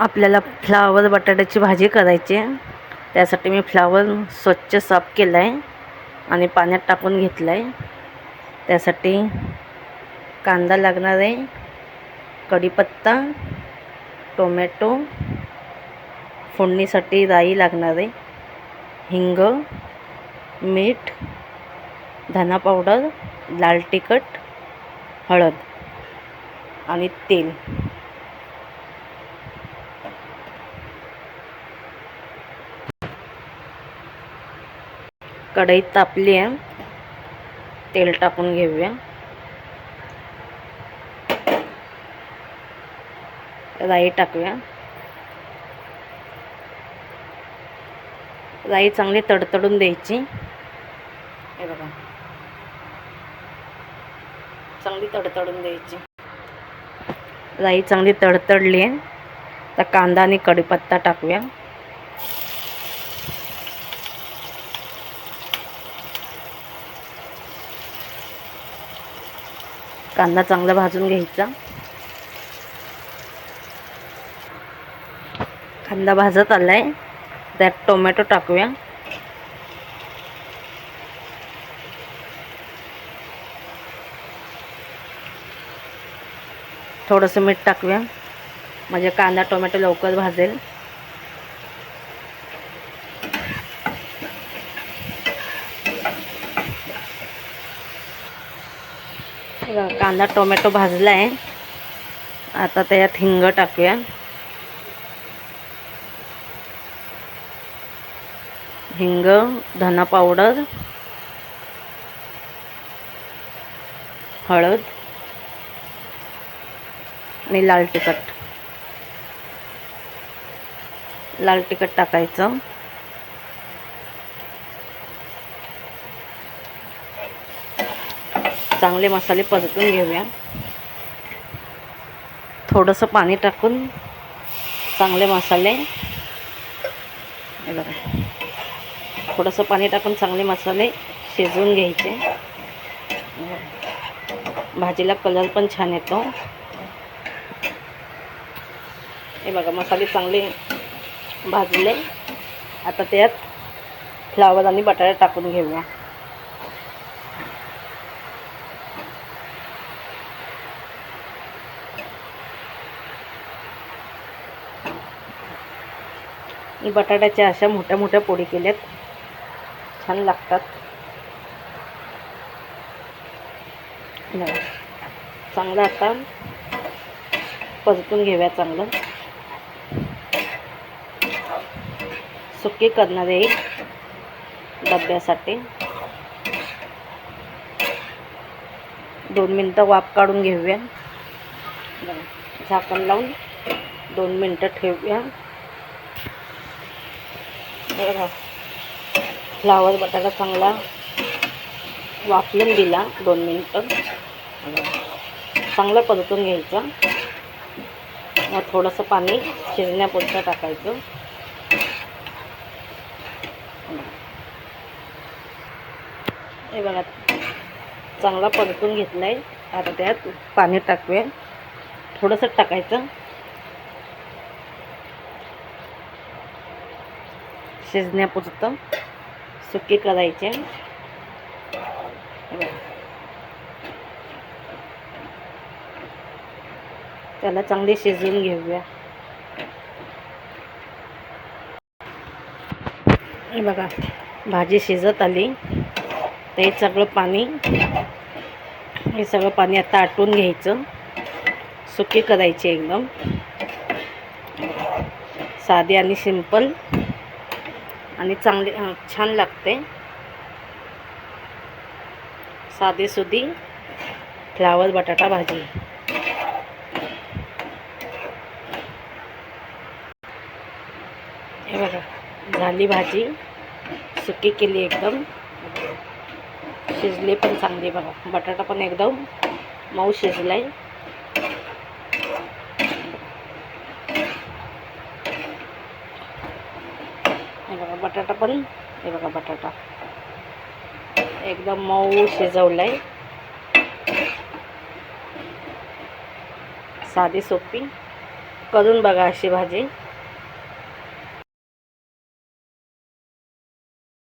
आपल्याला फ्लावर बटाट्याची भाजी करायची आहे. त्यासाठी मी फ्लावर स्वच्छ साफ केला आहे आणि पाण्यात टाकून घेतला आहे. त्यासाठी कांदा लागणार आहे, कढीपत्ता, टोमॅटो, फोडणीसाठी राई लागणार आहे, हिंग, मीठ, धना पावडर, लाल तिखट, हळद आणि तेल. कढईत तापली आहे, तेल टाकून घेऊया. राई टाकूया. राई चांगली तडतडून द्यायची. हे बघा, चांगली तडतडून द्यायची. राई चांगली तडतडली आहे. तर कांदा आणि कढीपत्ता टाकूया. कांदा चांगला भाजून घ्यायचा. कांदा भाजत आलाय, त्यात टोमॅटो टाकूया. थोडंसं मीठ टाकूया, म्हणजे कांदा टोमॅटो लवकर भाजेल. कांदा टोमॅटो भाजला आहे. आता त्यात हिंग टाकूया. हिंग, धना पावडर, हळद आणि लाल तिखट टाकायचं. चांगले मसाले परतून घेऊया. थोडंसं पाणी टाकून चांगले मसाले, थोडंसं पाणी टाकून चांगले मसाले शिजवून घ्यायचे. भाजीला कलर पण छान येतो. हे बघा, मसाले चांगले भाजले. आता त्यात फ्लावर आणि बटाटा टाकून घेऊया. बटाट्याच्या अशा मोठ्या मोठ्या पोळी केल्यात, छान लागतात. चांगलं आता परतून घेऊया. चांगलं सुकी करणार आहे डब्यासाठी. 2 मिनटं वाफ काढून घेऊया. झाकण लावून 2 मिनटं ठेवूया. फ्लावर बटाटा चांगला वाफलून दिला. 2 मिनटं चांगलं परतून घ्यायचं. मग थोडंसं पाणी शिजण्यापुरतं टाकायचं. हे बघा, चांगला परतून घेतला आहे. आता त्यात पाणी टाकूया. थोडंसं टाकायचं, शिजण्यापुरतं. सुकी करायचे. त्याला चांगली शिजवून घेऊया. हे बघा, भाजी शिजत आली. तर हे सगळं पाणी आता आटून घ्यायचं. सुकी करायची एकदम. साधी आणि सिंपल आणि चांगली छान लागते. साधीसुधी फ्लावर बटाटा भाजी. हे बघा, झाली भाजी. सुकी केली एकदम. शिजली पण चांगली. बघा, बटाटा पण एकदम मऊ शिजलाय. हे बघा, बटाटा एकदम मऊ शिजवलाय. साधी सोपी करून बघा अशी भाजी.